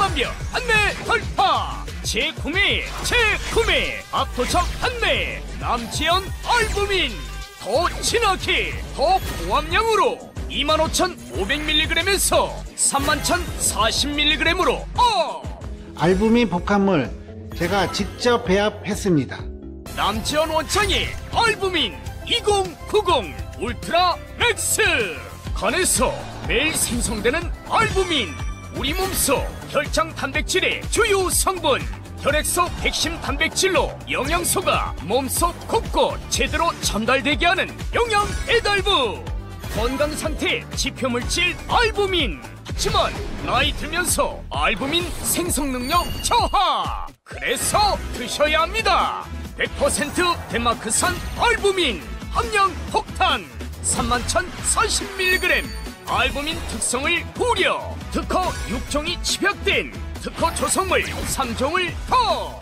100만 명 판매 돌파. 재구매 압도적 판매. 남지연 알부민 더 진하게 더 고함량으로 25,500mg에서 31,040mg으로 알부민 복합물 제가 직접 배합했습니다. 남지연 원장의 알부민 2090 울트라 맥스. 간에서 매일 생성되는 알부민, 우리 몸속 혈장 단백질의 주요 성분. 혈액속 핵심 단백질로 영양소가 몸속 곳곳 제대로 전달되게 하는 영양 배달부. 건강상태 지표물질 알부민. 하지만 나이 들면서 알부민 생성능력 저하. 그래서 드셔야 합니다. 100% 덴마크산 알부민 함량 폭탄 31,040mg. 알부민 특성을 고려. 특허 6종이 집약된 특허 조성물 3종을 더.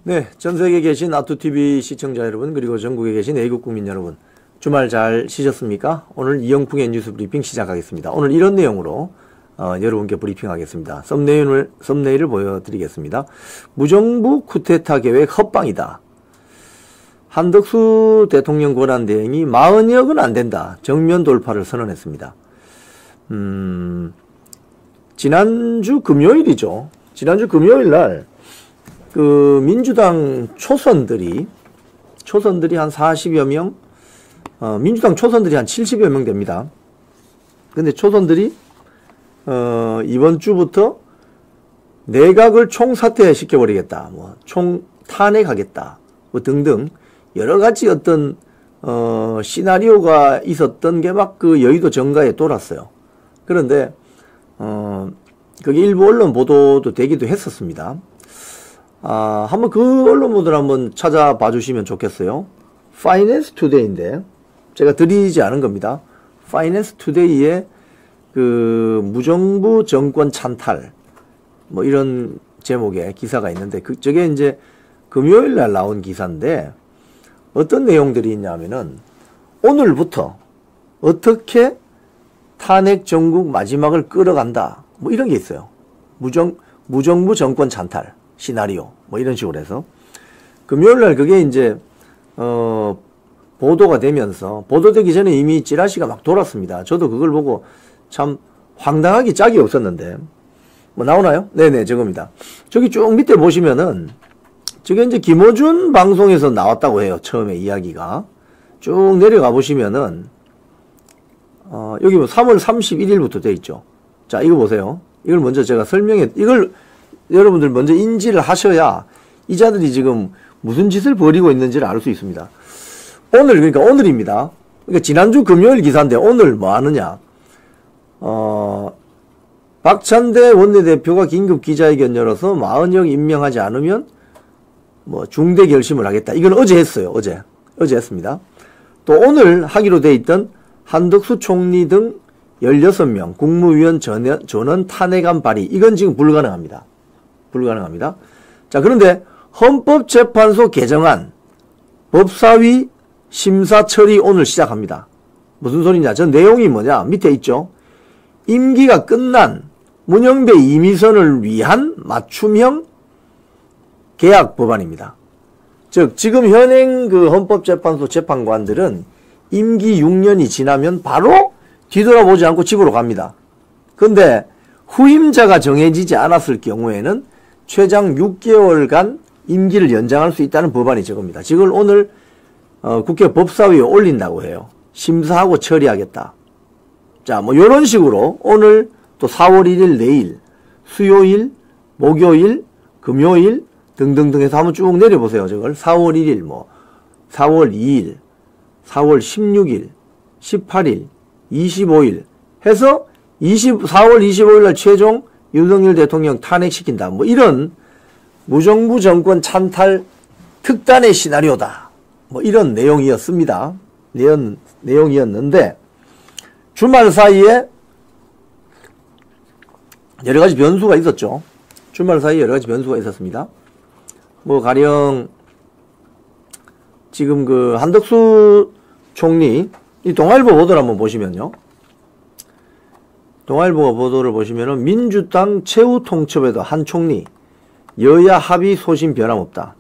네, 전세계에 계신 아투TV 시청자 여러분, 그리고 전국에 계신 애국 국민 여러분, 주말 잘 쉬셨습니까? 오늘 이영풍의 뉴스 브리핑 시작하겠습니다. 오늘 이런 내용으로 여러분께 브리핑하겠습니다. 썸네일을 보여드리겠습니다. 무정부 쿠데타 계획 헛방이다. 한덕수 대통령 권한대행이 40억은 안 된다. 정면 돌파를 선언했습니다. 지난주 금요일이죠. 지난주 금요일 날 민주당 초선들이 한 40여 명, 민주당 초선들이 한 70여 명 됩니다. 근데 초선들이, 이번 주부터 내각을 총사퇴시켜버리겠다, 총 탄핵하겠다, 등등, 여러 가지 어떤, 시나리오가 있었던 게 막 여의도 정가에 돌았어요. 그런데, 그게 일부 언론 보도도 되기도 했었습니다. 한번 그 언론분들 한번 찾아봐 주시면 좋겠어요. 파이낸스 투데이인데, 제가 드리지 않은 겁니다. 파이낸스 투데이의 무정부 정권 찬탈, 이런 제목의 기사가 있는데, 저게 이제 금요일 날 나온 기사인데, 어떤 내용들이 있냐면은, 오늘부터 어떻게 탄핵 정국 마지막을 끌어간다, 이런 게 있어요. 무정부 정권 찬탈 시나리오, 이런 식으로 해서. 금요일 날 그게 이제, 보도가 되면서, 보도되기 전에 이미 찌라시가 막 돌았습니다. 저도 그걸 보고 참 황당하기 짝이 없었는데. 나오나요? 네네, 저겁니다. 저기 쭉 밑에 보시면은, 저게 이제 김어준 방송에서 나왔다고 해요. 처음에 이야기가. 쭉 내려가 보시면은, 여기 3월 31일부터 돼 있죠. 자, 이거 보세요. 이걸 먼저 제가 이걸 여러분들 먼저 인지를 하셔야 이 자들이 지금 무슨 짓을 벌이고 있는지를 알 수 있습니다. 그러니까 오늘입니다. 그러니까 지난주 금요일 기사인데 오늘 뭐 하느냐. 박찬대 원내대표가 긴급 기자회견 열어서 40억 임명하지 않으면 중대 결심을 하겠다. 이건 어제 했어요. 어제 했습니다. 또 오늘 하기로 돼 있던 한덕수 총리 등 16명 국무위원 전원 탄핵안 발의. 이건 지금 불가능합니다. 자, 그런데 헌법재판소 개정안 법사위 심사 처리 오늘 시작합니다. 무슨 소리냐? 저 내용이 뭐냐? 밑에 있죠. 임기가 끝난 문영배 이미선을 위한 맞춤형 계약 법안입니다. 즉 지금 현행 헌법재판소 재판관들은 임기 6년이 지나면 바로 뒤돌아보지 않고 집으로 갑니다. 근데 후임자가 정해지지 않았을 경우에는 최장 6개월간 임기를 연장할 수 있다는 법안이 저겁니다. 지금 오늘 국회 법사위에 올린다고 해요. 심사하고 처리하겠다. 자, 요런 식으로 오늘 또 4월 1일 내일, 수요일, 목요일, 금요일 등등등 해서 한번 쭉 내려보세요. 저걸 4월 1일, 4월 2일, 4월 16일, 18일, 25일 해서 4월 25일 날 최종 윤석열 대통령 탄핵시킨다. 이런 무정부 정권 찬탈 특단의 시나리오다. 이런 내용이었습니다. 내용이었는데, 주말 사이에 여러 가지 변수가 있었죠. 주말 사이에 여러 가지 변수가 있었습니다. 뭐 가령 지금 그 한덕수 총리 이 동아일보 보도를 한번 보시면요. 동아일보가 보도를 보시면은 민주당 최후 통첩에도 한 총리 여야 합의 소신 변함없다.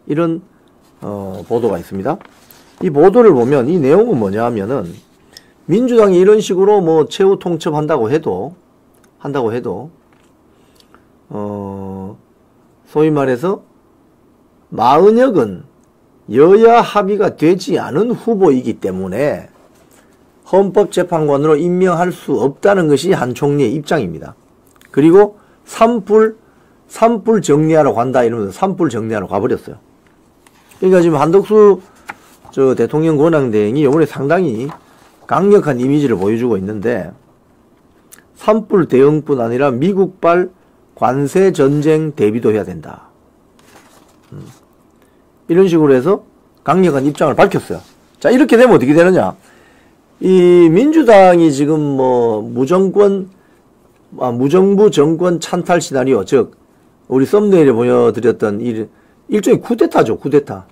이런 보도가 있습니다. 이 보도를 보면 이 내용은 뭐냐 하면은 민주당이 이런 식으로 뭐 최후 통첩한다고 해도 소위 말해서 마은혁은 여야 합의가 되지 않은 후보이기 때문에 헌법재판관으로 임명할 수 없다는 것이 한 총리의 입장입니다. 그리고 산불 정리하러 간다 이러면서 산불 정리하러 가버렸어요. 그러니까 지금 한덕수 대통령 권한대행이 이번에 상당히 강력한 이미지를 보여주고 있는데 산불 대응뿐 아니라 미국발 관세 전쟁 대비도 해야 된다. 이런 식으로 해서 강력한 입장을 밝혔어요. 자, 이렇게 되면 어떻게 되느냐? 이 민주당이 지금 뭐 무정부 정권 찬탈 시나리오, 즉 우리 썸네일에 보여드렸던 일종의 쿠데타죠, 쿠데타.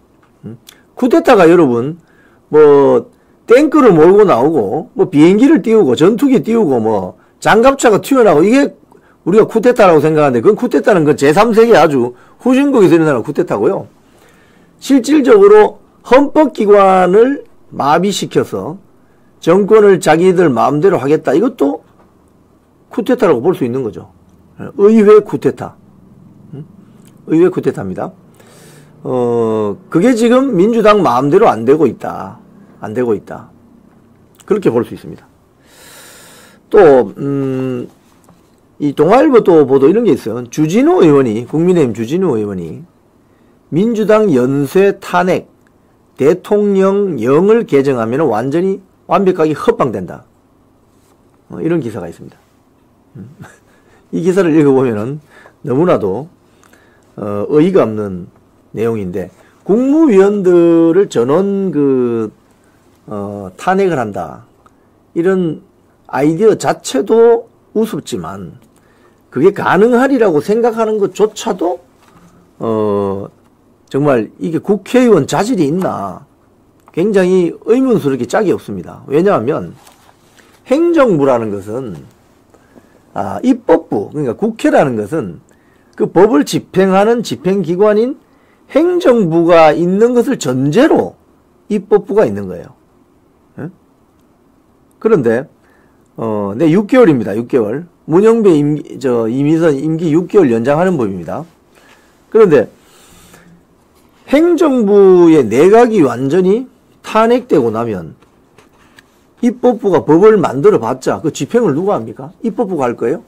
쿠데타가 여러분 뭐 탱크를 몰고 나오고 뭐 비행기를 띄우고 전투기 띄우고 뭐 장갑차가 튀어나오고 이게 우리가 쿠데타라고 생각하는데 그건 쿠데타는 그 제3세계 아주 후진국에서 일어나는 쿠데타고요. 실질적으로 헌법기관을 마비시켜서 정권을 자기들 마음대로 하겠다. 이것도 쿠데타라고 볼 수 있는 거죠. 의회 쿠데타. 의회 쿠데타입니다. 그게 지금 민주당 마음대로 안 되고 있다. 안 되고 있다. 그렇게 볼 수 있습니다. 또, 이 동아일보 또 보도 이런 게 있어요. 주진우 의원이, 국민의힘 주진우 의원이 민주당 연쇄 탄핵 대통령령을 개정하면 완전히 완벽하게 헛방된다. 이런 기사가 있습니다. 이 기사를 읽어보면은 너무나도 어이가 없는 내용인데 국무위원들을 전원 탄핵을 한다. 이런 아이디어 자체도 우습지만 그게 가능하리라고 생각하는 것조차도 정말 이게 국회의원 자질이 있나 굉장히 의문스럽게 짝이 없습니다. 왜냐하면 행정부라는 것은 입법부 그러니까 국회라는 것은 그 법을 집행하는 집행기관인 행정부가 있는 것을 전제로 입법부가 있는 거예요. 그런데 네 6개월입니다. 6개월. 문영배 이미선 임기 6개월 연장하는 법입니다. 그런데 행정부의 내각이 완전히 탄핵되고 나면 입법부가 법을 만들어 봤자 그 집행을 누가 합니까? 입법부가 할 거예요?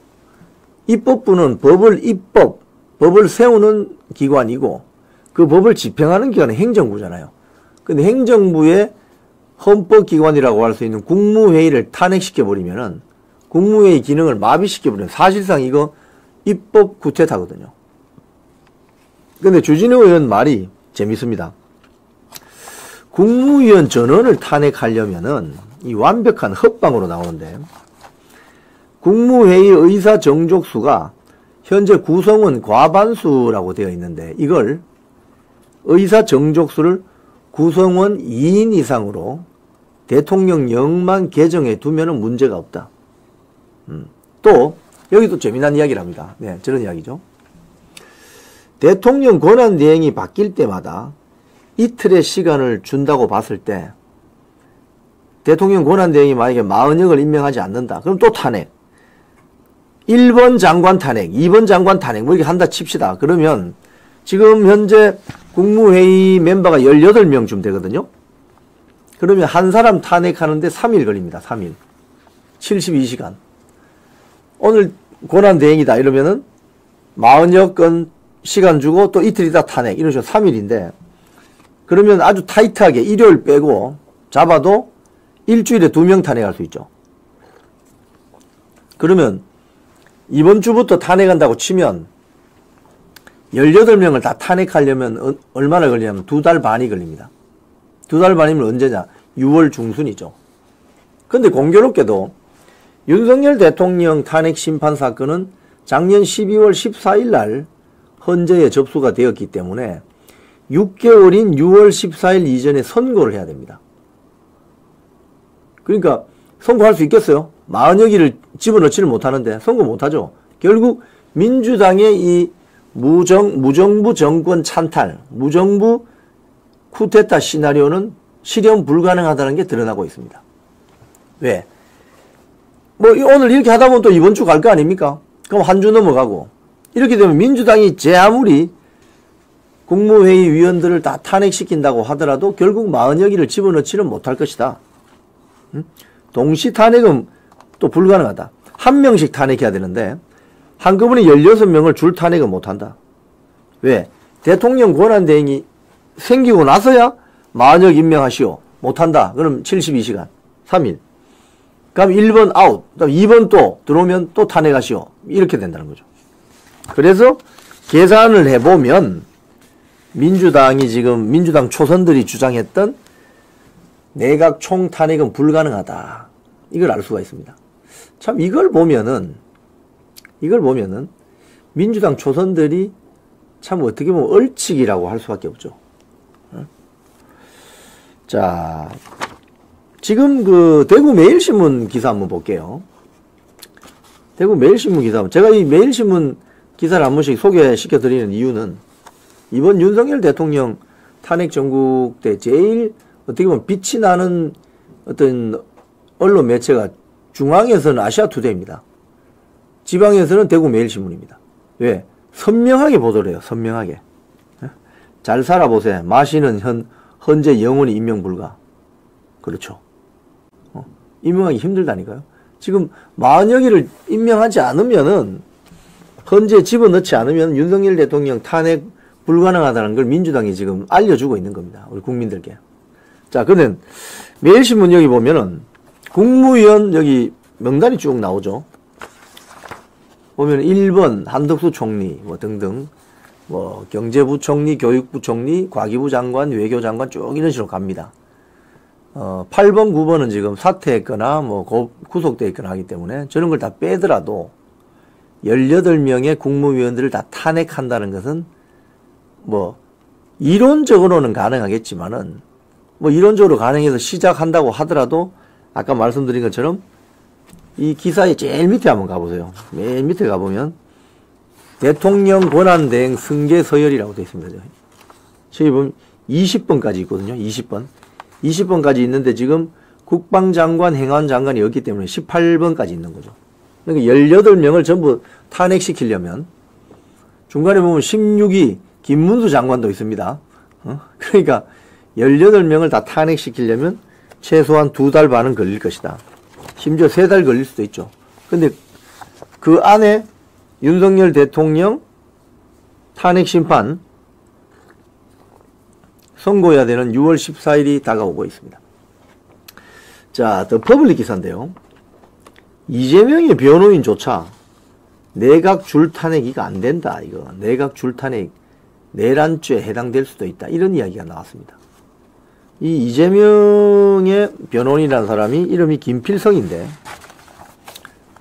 입법부는 법을 세우는 기관이고 그 법을 집행하는 기관은 행정부잖아요. 근데 행정부의 헌법기관이라고 할 수 있는 국무회의를 탄핵시켜버리면은 국무회의 기능을 마비시켜버리면 사실상 이거 입법 구태타거든요. 근데 주진우 의원 말이 재밌습니다. 국무위원 전원을 탄핵하려면은 이 완벽한 헛방으로 나오는데 국무회의 의사 정족수가 현재 구성원 과반수라고 되어 있는데 이걸 의사 정족수를 구성원 2인 이상으로 대통령령만 개정해 두면은 문제가 없다. 또 여기도 재미난 이야기를 합니다. 네, 저런 이야기죠. 대통령 권한대행이 바뀔 때마다 이틀의 시간을 준다고 봤을 때 대통령 권한대행이 만약에 마은혁을 임명하지 않는다. 그럼 또 탄핵. 1번 장관 탄핵, 2번 장관 탄핵 뭐 이렇게 한다 칩시다. 그러면 지금 현재 국무회의 멤버가 18명쯤 되거든요. 그러면 한 사람 탄핵하는데 3일 걸립니다. 3일. 72시간. 오늘 권한대행이다 이러면은 마은혁 건 시간 주고 또 이틀 있다 탄핵 이런 식으로 3일인데 그러면 아주 타이트하게 일요일 빼고 잡아도 일주일에 2명 탄핵할 수 있죠. 그러면 이번 주부터 탄핵한다고 치면 18명을 다 탄핵하려면 얼마나 걸리냐면 2달 반이 걸립니다. 2달 반이면 언제냐? 6월 중순이죠. 근데 공교롭게도 윤석열 대통령 탄핵 심판 사건은 작년 12월 14일 날 헌재에 접수가 되었기 때문에 6개월인 6월 14일 이전에 선고를 해야 됩니다. 그러니까 선고할 수 있겠어요? 40여 개를 집어넣지를 못하는데 선고 못하죠. 결국 민주당의 이 무정부 정권 찬탈, 무정부 쿠데타 시나리오는 실현 불가능하다는 게 드러나고 있습니다. 왜? 뭐 오늘 이렇게 하다 보면 또 이번 주 갈 거 아닙니까? 그럼 한 주 넘어가고 이렇게 되면 민주당이 제 아무리 국무회의 위원들을 다 탄핵시킨다고 하더라도 결국 40여 개를 집어넣지는 못할 것이다. 동시 탄핵은 또 불가능하다. 한 명씩 탄핵해야 되는데 한꺼번에 16명을 줄 탄핵은 못한다. 왜? 대통령 권한대행이 생기고 나서야 만역 임명하시오. 못한다. 그럼 72시간. 3일. 그럼 1번 아웃. 2번 또 들어오면 또 탄핵하시오. 이렇게 된다는 거죠. 그래서 계산을 해보면 민주당이 지금 민주당 초선들이 주장했던 내각 총탄핵은 불가능하다. 이걸 알 수가 있습니다. 참 이걸 보면은 민주당 초선들이 참 어떻게 보면 얼치기라고 할 수밖에 없죠. 자, 지금 그 대구 매일신문 기사 한번 볼게요. 대구 매일신문 기사. 제가 이 매일신문 기사를 한 번씩 소개시켜 드리는 이유는 이번 윤석열 대통령 탄핵 전국 때 제일 어떻게 보면 빛이 나는 어떤 언론 매체가 중앙에서는 아시아투데이입니다. 지방에서는 대구 매일신문입니다. 왜? 선명하게 보도를 해요. 선명하게. 잘 살아보세요. 마시는 헌재 영원히 임명 불가. 그렇죠. 임명하기 힘들다니까요. 지금 40여 개를 임명하지 않으면은 헌재에 집어넣지 않으면 윤석열 대통령 탄핵 불가능하다는 걸 민주당이 지금 알려주고 있는 겁니다. 우리 국민들께. 자, 그러면 매일신문 여기 보면은 국무위원 여기 명단이 쭉 나오죠. 보면 1번 한덕수 총리 뭐 등등 뭐 경제부총리, 교육부총리, 과기부 장관, 외교장관 쭉 이런 식으로 갑니다. 8번, 9번은 지금 사퇴했거나 뭐 구속돼 있거나 하기 때문에 저런 걸 다 빼더라도 18명의 국무위원들을 다 탄핵한다는 것은 뭐 이론적으로는 가능하겠지만은 뭐 이론적으로 가능해서 시작한다고 하더라도 아까 말씀드린 것처럼 이 기사의 제일 밑에 한번 가보세요. 맨 밑에 가보면 대통령 권한대행 승계 서열이라고 되어 있습니다. 저기 보면 20번까지 있거든요. 20번까지 있는데 지금 국방장관, 행안장관이 없기 때문에 18번까지 있는 거죠. 그러니까 18명을 전부 탄핵시키려면 중간에 보면 16위 김문수 장관도 있습니다. 그러니까 18명을 다 탄핵시키려면 최소한 2달 반은 걸릴 것이다. 심지어 3달 걸릴 수도 있죠. 근데 그 안에 윤석열 대통령 탄핵 심판 선고해야 되는 6월 14일이 다가오고 있습니다. 자, 더 퍼블릭 기사인데요. 이재명의 변호인조차 내각 줄탄핵 이거 안 된다. 이거 내각 줄탄핵 내란죄에 해당될 수도 있다. 이런 이야기가 나왔습니다. 이 이재명의 변호인이라는 사람이 이름이 김필성인데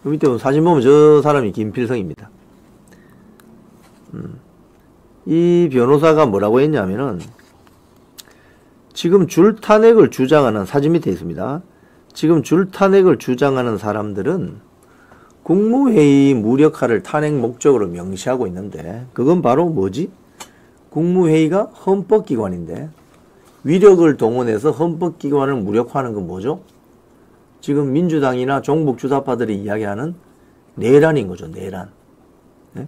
그 밑에 사진 보면 저 사람이 김필성입니다. 이 변호사가 뭐라고 했냐면은 지금 줄탄핵을 주장하는 사진 밑에 있습니다. 지금 줄탄핵을 주장하는 사람들은 국무회의 무력화를 탄핵 목적으로 명시하고 있는데 그건 바로 뭐지? 국무회의가 헌법기관인데 위력을 동원해서 헌법기관을 무력화하는 건 뭐죠? 지금 민주당이나 종북주사파들이 이야기하는 내란인 거죠. 내란. 네?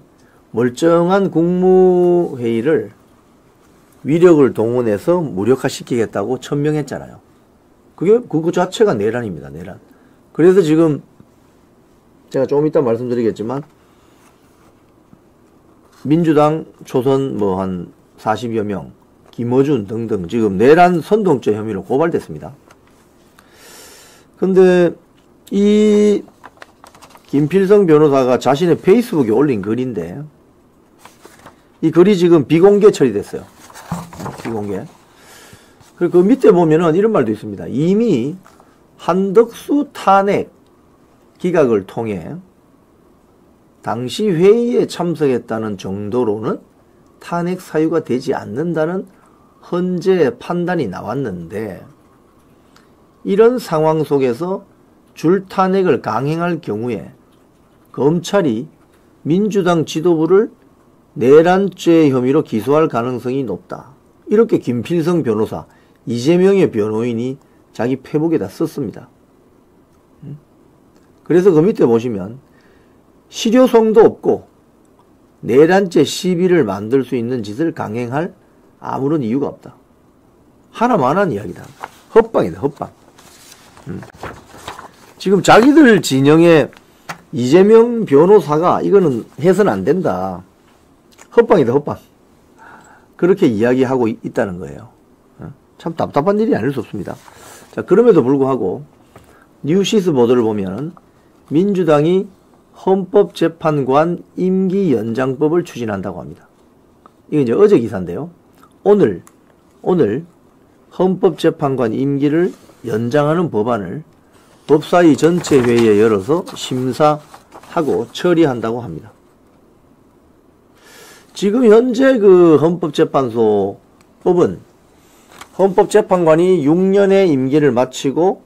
멀쩡한 국무회의를 위력을 동원해서 무력화시키겠다고 천명했잖아요. 그거 자체가 내란입니다. 내란. 그래서 지금 제가 조금 이따 말씀드리겠지만 민주당 초선 뭐 한 40여 명 김어준 등등 지금 내란 선동죄 혐의로 고발됐습니다. 근데 이 김필성 변호사가 자신의 페이스북에 올린 글인데 이 글이 지금 비공개 처리됐어요. 비공개. 그리고 그 밑에 보면은 이런 말도 있습니다. 이미 한덕수 탄핵 기각을 통해 당시 회의에 참석했다는 정도로는 탄핵 사유가 되지 않는다는 헌재 판단이 나왔는데, 이런 상황 속에서 줄탄핵을 강행할 경우에 검찰이 민주당 지도부를 내란죄 혐의로 기소할 가능성이 높다. 이렇게 김필성 변호사, 이재명의 변호인이 자기 페북에다 썼습니다. 그래서 그 밑에 보시면 실효성도 없고 내란죄 시비를 만들 수 있는 짓을 강행할 아무런 이유가 없다. 하나만한 이야기다. 헛방이다, 헛방. 지금 자기들 진영의 이재명 변호사가 이거는 해서는 안 된다. 헛방이다, 헛방. 그렇게 이야기하고 있다는 거예요. 참 답답한 일이 아닐 수 없습니다. 자, 그럼에도 불구하고 뉴시스 보도를 보면 민주당이 헌법재판관 임기 연장법을 추진한다고 합니다. 이게 이제 어제 기사인데요. 오늘 헌법재판관 임기를 연장하는 법안을 법사위 전체 회의에 열어서 심사하고 처리한다고 합니다. 지금 현재 그 헌법재판소 법은 헌법재판관이 6년의 임기를 마치고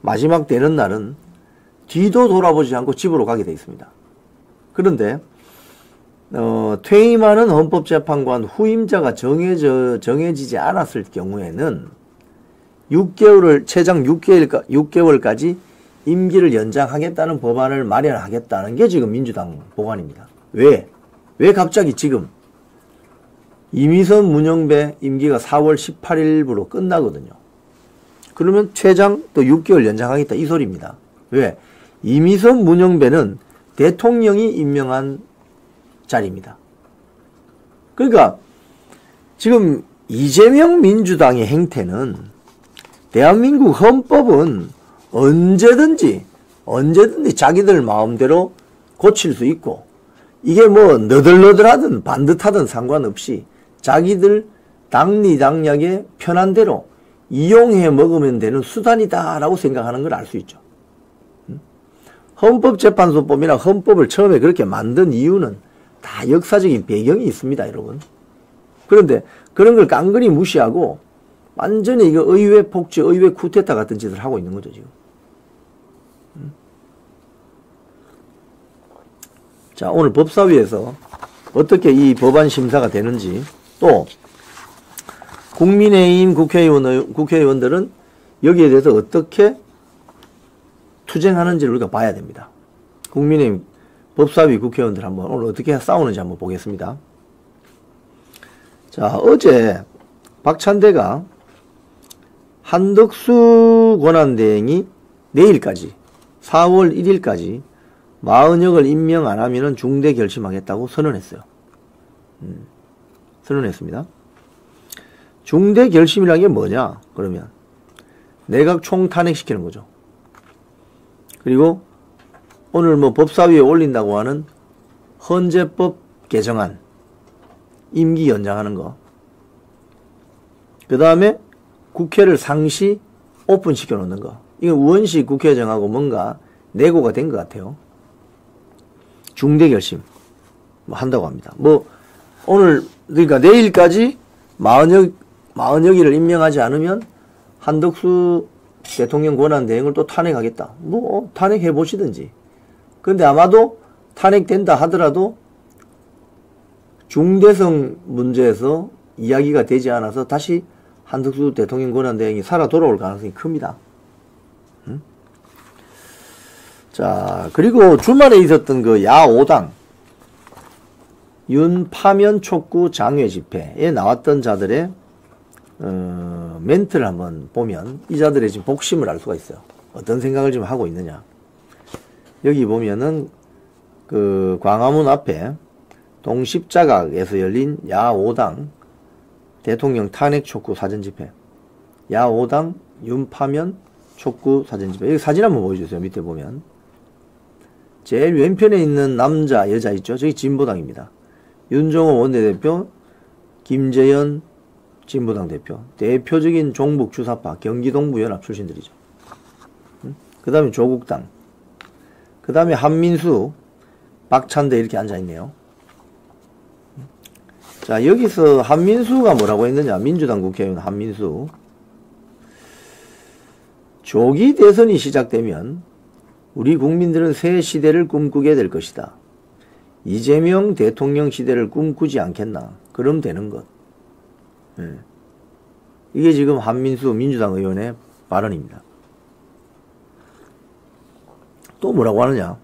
마지막 되는 날은 뒤도 돌아보지 않고 집으로 가게 되어 있습니다. 그런데 퇴임하는 헌법재판관 후임자가 정해지지 않았을 경우에는 6개월을 최장 6개월까지 임기를 연장하겠다는 법안을 마련하겠다는 게 지금 민주당 법안입니다. 왜 갑자기 지금 이미선 문영배 임기가 4월 18일부로 끝나거든요. 그러면 최장 또 6개월 연장하겠다 이 소리입니다. 왜? 이미선 문영배는 대통령이 임명한 자리입니다. 그러니까 지금 이재명 민주당의 행태는 대한민국 헌법은 언제든지 자기들 마음대로 고칠 수 있고, 이게 뭐 너덜너덜하든 반듯하든 상관없이 자기들 당리당략에 편한 대로 이용해 먹으면 되는 수단이다라고 생각하는 걸 알 수 있죠. 헌법재판소법이나 헌법을 처음에 그렇게 만든 이유는 다 역사적인 배경이 있습니다, 여러분. 그런데 그런 걸 깡그리 무시하고 완전히 이거 의회 폭주, 의회 쿠데타 같은 짓을 하고 있는 거죠, 지금. 자, 오늘 법사위에서 어떻게 이 법안 심사가 되는지, 또 국민의힘 국회의원들은 여기에 대해서 어떻게 투쟁하는지를 우리가 봐야 됩니다. 국민의힘 법사위 국회의원들 한번 오늘 어떻게 싸우는지 한번 보겠습니다. 자, 어제 박찬대가 한덕수 권한대행이 내일까지 4월 1일까지 마은혁을 임명 안 하면은 중대 결심하겠다고 선언했어요. 선언했습니다. 중대 결심이라는 게 뭐냐? 그러면 내각 총탄핵시키는 거죠. 그리고 오늘 뭐 법사위에 올린다고 하는 헌재법 개정안 임기 연장하는 거, 그 다음에 국회를 상시 오픈시켜 놓는 거, 이건 우원식 국회의장하고 뭔가 내고가 된 것 같아요. 중대 결심 뭐 한다고 합니다. 뭐 오늘 그러니까 내일까지 마은혁이를 임명하지 않으면 한덕수 대통령 권한대행을 또 탄핵하겠다. 뭐 탄핵해 보시든지. 그런데 아마도 탄핵된다 하더라도 중대성 문제에서 이야기가 되지 않아서 다시 한덕수 대통령 권한대행이 살아 돌아올 가능성이 큽니다. 자, 그리고 주말에 있었던 그 야5당 윤파면 촉구 장외 집회에 나왔던 자들의 멘트를 한번 보면 이 자들의 지금 복심을 알 수가 있어요. 어떤 생각을 지금 하고 있느냐. 여기 보면은 그 광화문 앞에 동십자각에서 열린 야5당 대통령 탄핵 촉구 사전 집회, 야5당 윤파면 촉구 사전 집회. 여기 사진 한번 보여주세요. 밑에 보면 제일 왼편에 있는 남자 여자 있죠. 저기 진보당입니다. 윤종호 원내대표, 김재현 진보당 대표, 대표적인 종북 주사파 경기동부 연합 출신들이죠. 그 다음에 조국당, 그 다음에 한민수, 박찬대 이렇게 앉아있네요. 자, 여기서 한민수가 뭐라고 했느냐. 민주당 국회의원 한민수. 조기 대선이 시작되면 우리 국민들은 새 시대를 꿈꾸게 될 것이다. 이재명 대통령 시대를 꿈꾸지 않겠나. 그럼 되는 것. 이게 지금 한민수 민주당 의원의 발언입니다. 또 뭐라고 하느냐.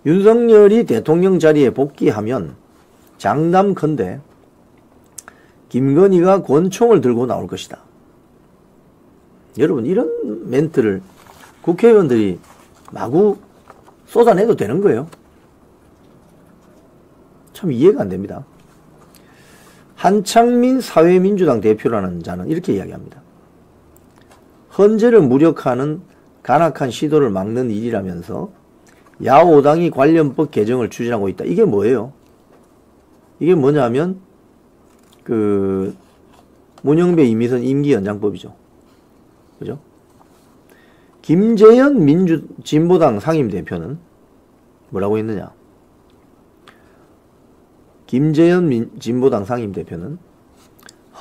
윤석열이 대통령 자리에 복귀하면 장담컨대 김건희가 권총을 들고 나올 것이다. 여러분, 이런 멘트를 국회의원들이 마구 쏟아내도 되는 거예요? 참 이해가 안 됩니다. 한창민 사회민주당 대표라는 자는 이렇게 이야기합니다. 헌재를 무력화하는 간악한 시도를 막는 일이라면서 야5당이 관련법 개정을 추진하고 있다. 이게 뭐예요? 이게 뭐냐면 문영배 이미선 임기 연장법이죠. 그죠? 김재현 진보당 상임대표는 뭐라고 했느냐? 김재현 진보당 상임대표는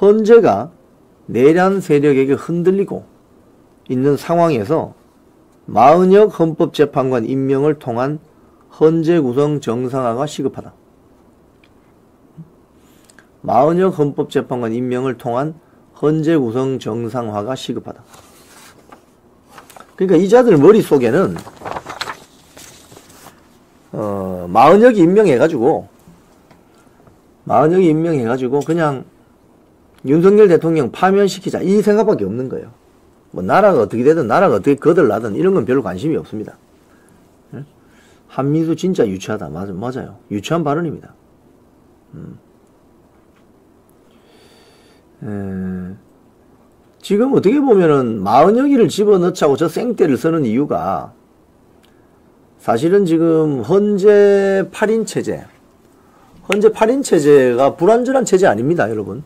헌재가 내란 세력에게 흔들리고 있는 상황에서 마은혁 헌법재판관 임명을 통한 헌재 구성 정상화가 시급하다. 마은혁 헌법재판관 임명을 통한 헌재 구성 정상화가 시급하다. 그러니까 이 자들 머릿속에는 마은혁이 임명해가지고 그냥 윤석열 대통령 파면시키자 이 생각밖에 없는 거예요. 뭐 나라가 어떻게 되든 나라가 어떻게 거들나든 이런 건 별로 관심이 없습니다. 한민수 진짜 유치하다. 맞아요. 유치한 발언입니다. 지금 어떻게 보면은 마은혁이를 집어넣자고 저 생떼를 쓰는 이유가 사실은 지금 헌재 8인 체제가 불완전한 체제 아닙니다, 여러분.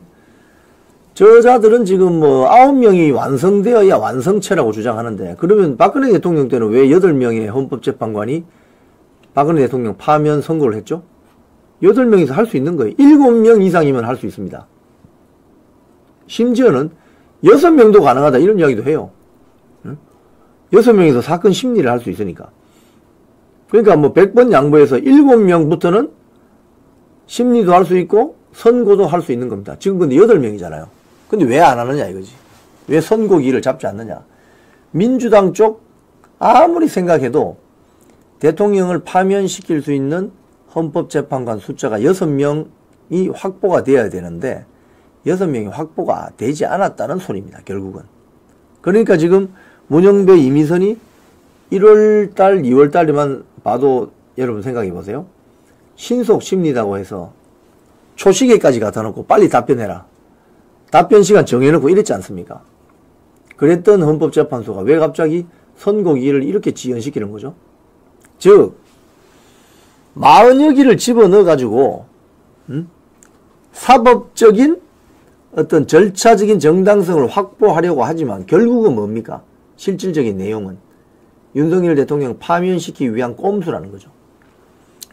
저자들은 지금 뭐 9명이 완성되어야 완성체라고 주장하는데, 그러면 박근혜 대통령 때는 왜 8명의 헌법재판관이 박근혜 대통령 파면 선고를 했죠? 8명이서 할 수 있는 거예요. 7명 이상이면 할 수 있습니다. 심지어는 6명도 가능하다 이런 이야기도 해요. 6명이서 사건 심리를 할 수 있으니까. 그러니까 뭐 100번 양보해서 7명부터는 심리도 할 수 있고 선고도 할 수 있는 겁니다. 지금 근데 8명이잖아요. 근데 왜 안 하느냐 이거지. 왜 선고기를 잡지 않느냐. 민주당 쪽 아무리 생각해도 대통령을 파면시킬 수 있는 헌법재판관 숫자가 6명이 확보가 되어야 되는데 6명이 확보가 되지 않았다는 소리입니다. 결국은. 그러니까 지금 문영배 이미선이 1월달 2월달에만 봐도 여러분 생각해 보세요. 신속 심리다고 해서 초시계까지 갖다 놓고 빨리 답변해라. 답변 시간 정해놓고 이랬지 않습니까? 그랬던 헌법재판소가 왜 갑자기 선고기를 이렇게 지연시키는 거죠? 즉 마은혁이를 집어넣어가지고 사법적인 어떤 절차적인 정당성을 확보하려고 하지만 결국은 뭡니까? 실질적인 내용은 윤석열 대통령 파면시키기 위한 꼼수라는 거죠.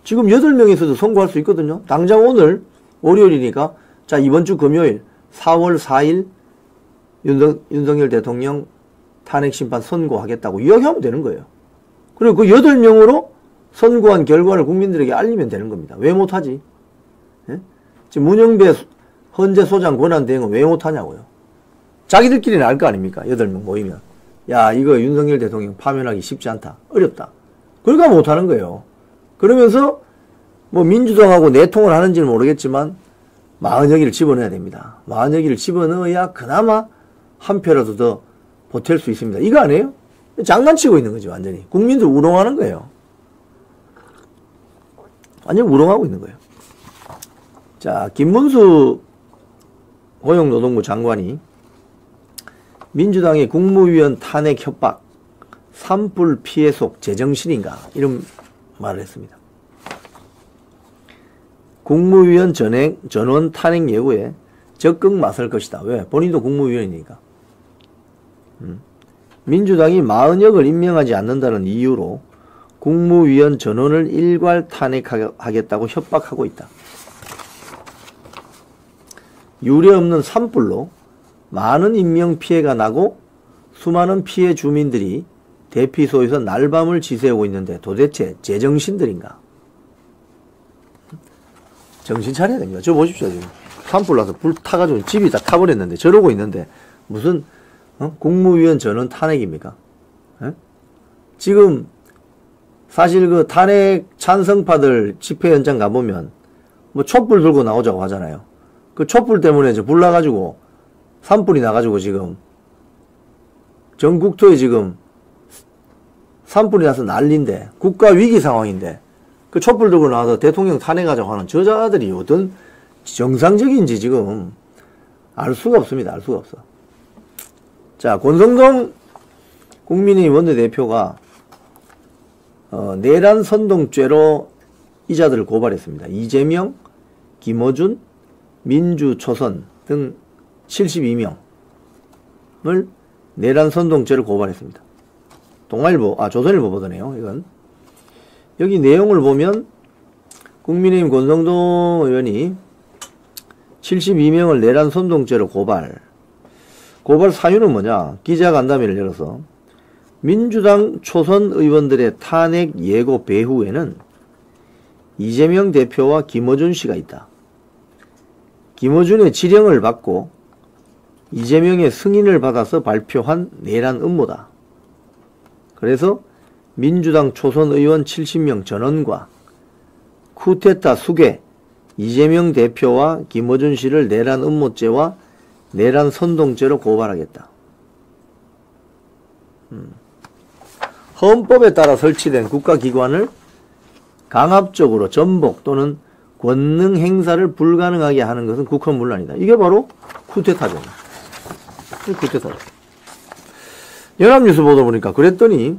지금 8명에서도 선고할 수 있거든요. 당장 오늘 월요일이니까 자 이번 주 금요일 4월 4일 윤석열 대통령 탄핵심판 선고하겠다고 이야기하면 되는 거예요. 그리고 그 8명으로 선고한 결과를 국민들에게 알리면 되는 겁니다. 왜 못하지? 예? 지금 문영배 헌재 소장 권한 대행은 왜 못하냐고요. 자기들끼리는 알 거 아닙니까? 8명 모이면. 야 이거 윤석열 대통령 파면하기 쉽지 않다. 어렵다. 그러니까 못하는 거예요. 그러면서 뭐 민주당하고 내통을 하는지는 모르겠지만 마은혁이를 집어넣어야 됩니다. 마은혁이를 집어넣어야 그나마 한 표라도 더 보탤 수 있습니다. 이거 아니에요? 장난치고 있는 거지 완전히. 국민들 우롱하는 거예요. 완전 우롱하고 있는 거예요. 자, 김문수 고용노동부 장관이 민주당의 국무위원 탄핵 협박, 산불 피해 속 제정신인가 이런 말을 했습니다. 국무위원 전원 탄핵 예고에 적극 맞설 것이다. 왜? 본인도 국무위원이니까. 민주당이 마은혁을 임명하지 않는다는 이유로 국무위원 전원을 일괄 탄핵하겠다고 협박하고 있다. 유례없는 산불로 많은 인명 피해가 나고 수많은 피해 주민들이 대피소에서 날밤을 지새우고 있는데 도대체 제정신들인가? 정신 차려야 됩니다. 저 보십시오. 지금 산불 나서 불 타가지고 집이 다 타버렸는데 저러고 있는데 무슨 국무위원 전원 탄핵입니까? 지금 사실 그 탄핵 찬성파들 집회 현장 가보면 뭐 촛불 들고 나오자고 하잖아요. 그 촛불 때문에 이제 불 나가지고 산불이 나가지고 지금 전국토에 지금 산불이 나서 난리인데 국가 위기 상황인데 그 촛불 들고 나와서 대통령 탄핵하자고 하는 저자들이 어떤 정상적인지 지금 알 수가 없습니다. 알 수가 없어. 자, 권성동 국민의힘 원내대표가 내란 선동죄로 이자들을 고발했습니다. 이재명, 김어준, 민주초선 등 72명을 내란 선동죄로 고발했습니다. 조선일보 보도네요. 이건 여기 내용을 보면 국민의힘 권성동 의원이 72명을 내란 선동죄로 고발 사유는 뭐냐? 기자간담회를 열어서 민주당 초선 의원들의 탄핵 예고 배후에는 이재명 대표와 김어준 씨가 있다. 김어준의 지령을 받고 이재명의 승인을 받아서 발표한 내란 음모다. 그래서 민주당 초선 의원 70명 전원과 쿠데타 수괴 이재명 대표와 김어준 씨를 내란 음모죄와 내란 선동죄로 고발하겠다. 헌법에 따라 설치된 국가기관을 강압적으로 전복 또는 권능 행사를 불가능하게 하는 것은 국헌문란이다. 이게 바로 쿠데타죠. 쿠데타죠. 연합뉴스 보도 보니까 그랬더니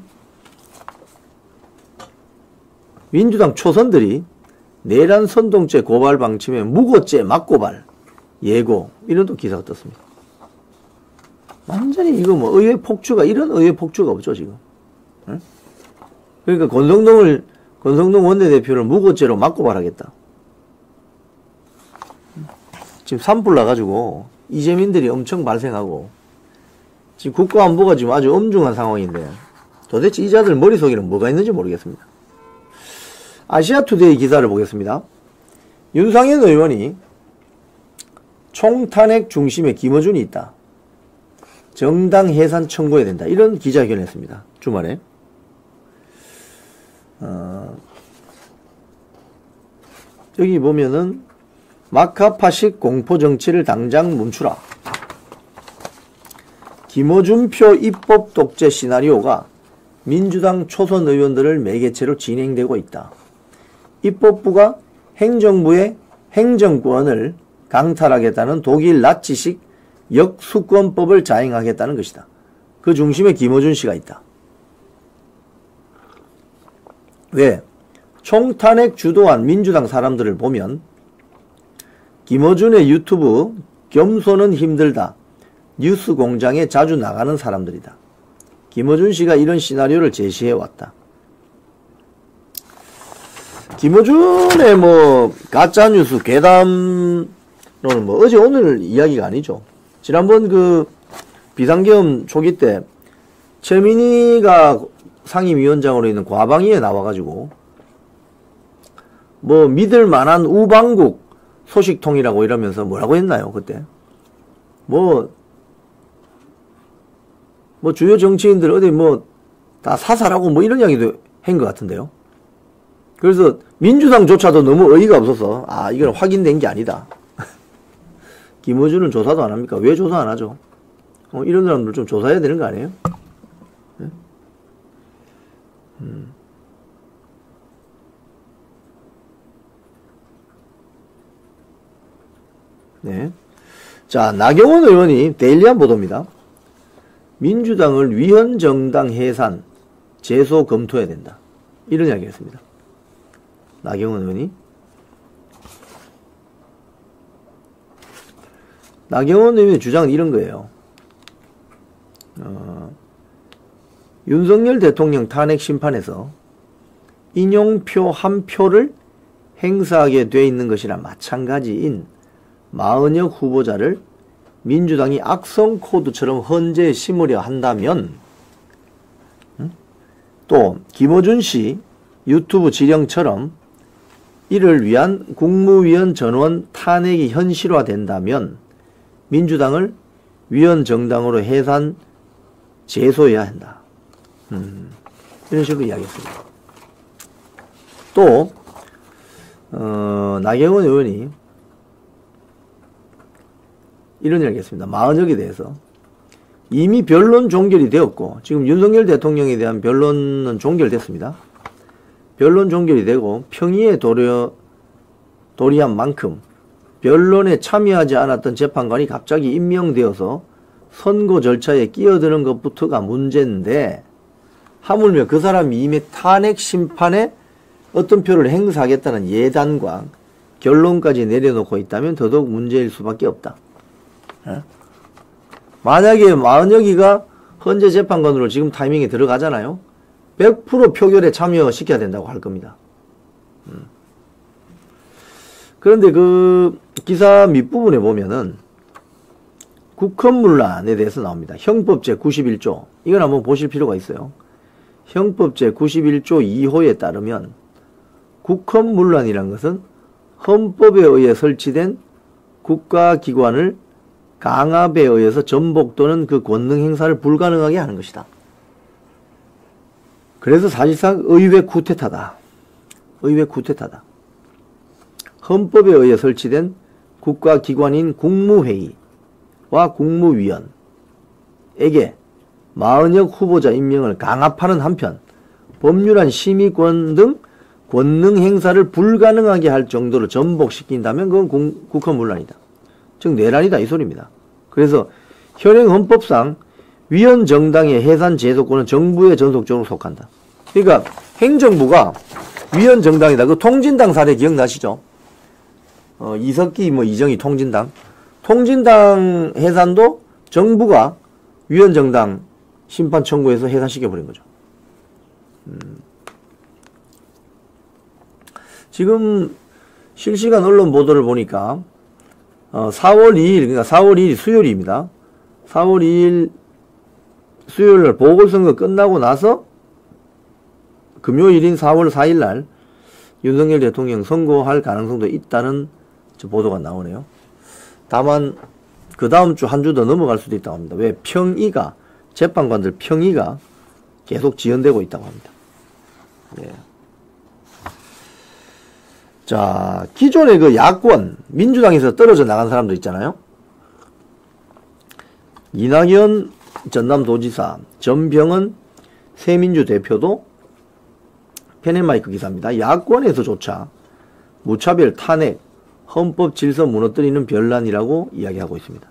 민주당 초선들이 내란 선동죄 고발 방침에 무고죄 맞고발 예고 이런 또 기사가 떴습니다. 완전히 이거 뭐 의회 폭주가 이런 의회 폭주가 없죠 지금. 응? 그러니까 권성동 원내대표를 무고죄로 맞고발하겠다. 지금 산불 나가지고 이재민들이 엄청 발생하고 지금 국가안보가 지금 아주 엄중한 상황인데 도대체 이 자들 머릿속에는 뭐가 있는지 모르겠습니다. 아시아투데이 기사를 보겠습니다. 윤상현 의원이 총탄핵 중심에 김어준이 있다. 정당 해산 청구해야 된다. 이런 기자회견을 했습니다. 주말에. 여기 보면은 마카파식 공포정치를 당장 멈추라. 김어준표 입법 독재 시나리오가 민주당 초선 의원들을 매개체로 진행되고 있다. 입법부가 행정부의 행정권을 강탈하겠다는 독일 나치식 역수권법을 자행하겠다는 것이다. 그 중심에 김어준 씨가 있다. 왜? 총탄핵 주도한 민주당 사람들을 보면 김어준의 유튜브 겸손은 힘들다 뉴스공장에 자주 나가는 사람들이다. 김어준 씨가 이런 시나리오를 제시해왔다. 김어준의 뭐 가짜뉴스 괴담론은 뭐 어제 오늘 이야기가 아니죠. 지난번 그 비상계엄 초기 때 최민희가 상임위원장으로 있는 과방위에 나와가지고 뭐 믿을 만한 우방국 소식통이라고 이러면서 뭐라고 했나요 그때? 뭐 주요 정치인들 어디 뭐 다 사살하고 뭐 이런 이야기도 한 것 같은데요. 그래서 민주당조차도 너무 어이가 없어서 이건 확인된 게 아니다. 김어준은 조사도 안 합니까? 왜 조사 안 하죠? 이런 사람들 좀 조사해야 되는 거 아니에요? 네? 네. 자, 나경원 의원이 데일리한 보도입니다. 민주당을 위헌정당 해산, 재소 검토해야 된다. 이런 이야기 했습니다. 나경원 의원이. 나경원 의원의 주장은 이런 거예요. 윤석열 대통령 탄핵 심판에서 인용표 한 표를 행사하게 돼 있는 것이나 마찬가지인 마은혁 후보자를 민주당이 악성 코드처럼 헌재에 심으려 한다면, 또 김어준 씨 유튜브 지령처럼 이를 위한 국무위원 전원 탄핵이 현실화된다면 민주당을 위원정당으로 해산 제소해야 한다. 이런 식으로 이야기했습니다. 또 나경원 의원이 이런 이야기 했습니다. 마은혁에 대해서 이미 변론 종결이 되었고, 지금 윤석열 대통령에 대한 변론은 종결됐습니다. 변론 종결이 되고 평의에 도리한 만큼 변론에 참여하지 않았던 재판관이 갑자기 임명되어서 선고 절차에 끼어드는 것부터가 문제인데, 하물며 그 사람이 이미 탄핵 심판에 어떤 표를 행사하겠다는 예단과 결론까지 내려놓고 있다면 더더욱 문제일 수밖에 없다. 만약에 마은혁이가 헌재 재판관으로 지금 타이밍에 들어가잖아요. 100% 표결에 참여시켜야 된다고 할 겁니다. 그런데 그 기사 밑부분에 보면은 국헌문란에 대해서 나옵니다. 형법 제91조. 이건 한번 보실 필요가 있어요. 형법 제91조 2호에 따르면 국헌문란이란 것은 헌법에 의해 설치된 국가기관을 강압에 의해서 전복 또는 그 권능 행사를 불가능하게 하는 것이다. 그래서 사실상 의회 쿠데타다. 의회 쿠데타다. 헌법에 의해 설치된 국가기관인 국무회의와 국무위원에게 마은혁 후보자 임명을 강압하는 한편 법률안 심의권 등 권능 행사를 불가능하게 할 정도로 전복시킨다면 그건 국헌문란이다. 즉 내란이다 이 소리입니다. 그래서 현행 헌법상 위원 정당의 해산 제소권은 정부에 전속적으로 속한다. 그러니까 행정부가 위원 정당이다. 그 통진당 사례 기억나시죠? 이석기 이정희 통진당. 통진당 해산도 정부가 위원 정당 심판 청구해서 해산시켜버린 거죠. 지금 실시간 언론 보도를 보니까 4월 2일, 그러니까 4월 2일 수요일입니다. 4월 2일 수요일날 보궐선거 끝나고 나서 금요일인 4월 4일 날 윤석열 대통령 선고할 가능성도 있다는 보도가 나오네요. 다만 그 다음 주 한 주 더 넘어갈 수도 있다고 합니다. 왜? 평의가, 재판관들 평의가 계속 지연되고 있다고 합니다. 네. 자, 기존의 그 야권, 민주당에서 떨어져 나간 사람들 있잖아요. 이낙연 전남도지사, 전병헌 새민주 대표도 펜앤마이크 기사입니다. 야권에서조차 무차별 탄핵, 헌법 질서 무너뜨리는 변란이라고 이야기하고 있습니다.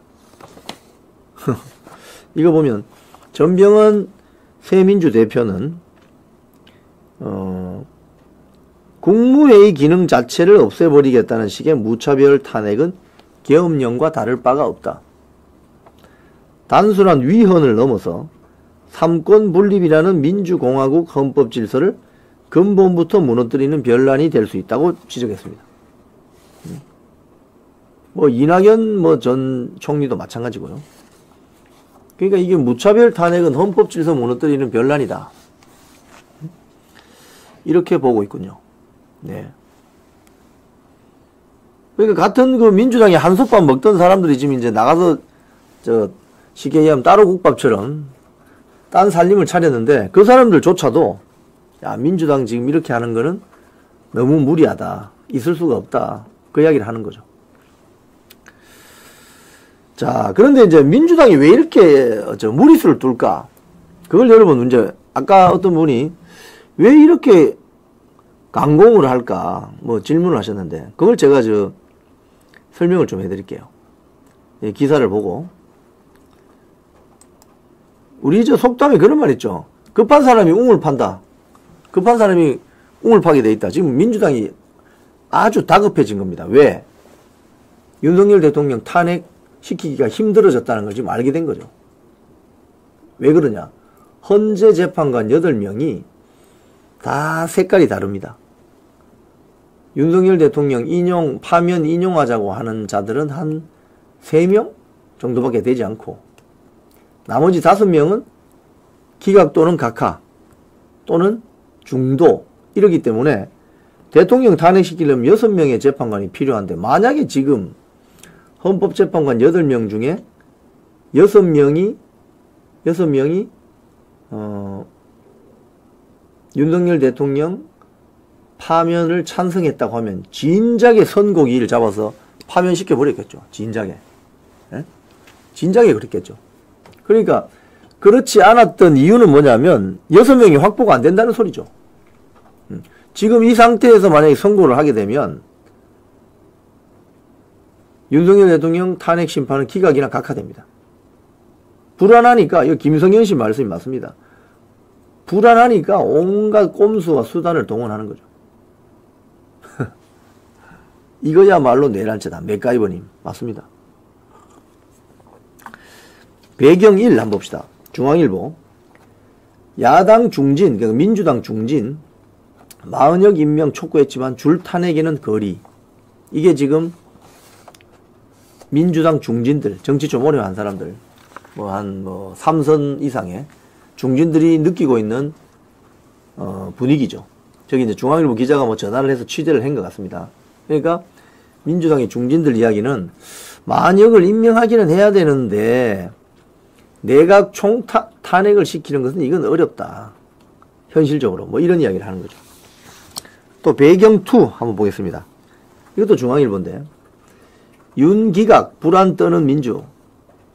이거 보면 전병헌 새민주 대표는 국무회의 기능 자체를 없애버리겠다는 식의 무차별 탄핵은 계엄령과 다를 바가 없다. 단순한 위헌을 넘어서 삼권 분립이라는 민주공화국 헌법 질서를 근본부터 무너뜨리는 변란이 될 수 있다고 지적했습니다. 이낙연 전 총리도 마찬가지고요. 그러니까 이게 무차별 탄핵은 헌법 질서 무너뜨리는 변란이다. 이렇게 보고 있군요. 네. 그러니까 같은 그 민주당에 한솥밥 먹던 사람들이 지금 이제 나가서 쉽게 얘기하면 따로 국밥처럼 딴 살림을 차렸는데 그 사람들조차도 야, 민주당 지금 이렇게 하는 거는 너무 무리하다. 있을 수가 없다. 그 이야기를 하는 거죠. 자, 그런데 이제 민주당이 왜 이렇게 무리수를 둘까? 그걸 여러분 이제 아까 어떤 분이 왜 이렇게 강공을 할까? 질문을 하셨는데 그걸 제가 설명을 좀 해드릴게요. 기사를 보고 우리 속담에 그런 말 있죠. 급한 사람이 웅을 판다. 급한 사람이 웅을 파게 돼 있다. 지금 민주당이 아주 다급해진 겁니다. 왜? 윤석열 대통령 탄핵 시키기가 힘들어졌다는 걸 지금 알게 된 거죠. 왜 그러냐? 헌재 재판관 8명이 다 색깔이 다릅니다. 윤석열 대통령 파면 인용하자고 하는 자들은 한 3명 정도밖에 되지 않고, 나머지 5명은 기각 또는 각하 또는 중도 이러기 때문에 대통령 탄핵시키려면 6명의 재판관이 필요한데, 만약에 지금 헌법재판관 8명 중에 6명이 윤석열 대통령 파면을 찬성했다고 하면 진작에 선고기일 잡아서 파면시켜 버렸겠죠. 진작에. 예? 진작에 그랬겠죠. 그러니까 그렇지 않았던 이유는 뭐냐면 6명이 확보가 안 된다는 소리죠. 지금 이 상태에서 만약에 선고를 하게 되면 윤석열 대통령 탄핵 심판은 기각이나 각하됩니다. 불안하니까, 이거 김성현 씨 말씀이 맞습니다. 불안하니까 온갖 꼼수와 수단을 동원하는 거죠. 이거야말로 내란죄다. 맥가이버님. 맞습니다. 배경 1 한번 봅시다. 중앙일보. 야당 중진, 그러니까 민주당 중진 40여 임명 촉구했지만 줄 탄핵에는 거리. 이게 지금 민주당 중진들, 정치 좀 오래 한 사람들, 한 3선 이상의 중진들이 느끼고 있는 분위기죠. 저기 이제 중앙일보 기자가 전화를 해서 취재를 한 것 같습니다. 그러니까 민주당의 중진들 이야기는 만역을 임명하기는 해야 되는데 내각 탄핵을 시키는 것은 이건 어렵다. 현실적으로 뭐 이런 이야기를 하는 거죠. 또 배경 2 한번 보겠습니다. 이것도 중앙일보인데, 윤기각 불안 떠는 민주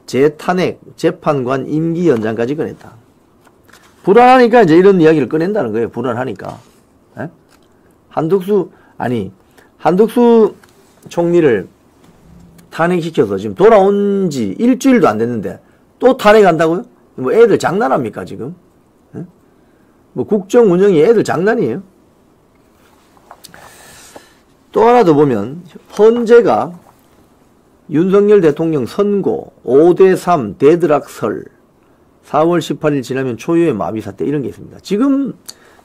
재탄핵 재판관 임기 연장까지 꺼냈다. 불안하니까 이제 이런 이야기를 꺼낸다는 거예요. 불안하니까. 에? 한덕수 총리를 탄핵시켜서 지금 돌아온 지 일주일도 안 됐는데 또 탄핵한다고요? 뭐 애들 장난합니까 지금? 에? 뭐 국정 운영이 애들 장난이에요? 또 하나 더 보면 헌재가 윤석열 대통령 선고 5대3 데드락설 4월 18일 지나면 초유의 마비 사태 이런 게 있습니다. 지금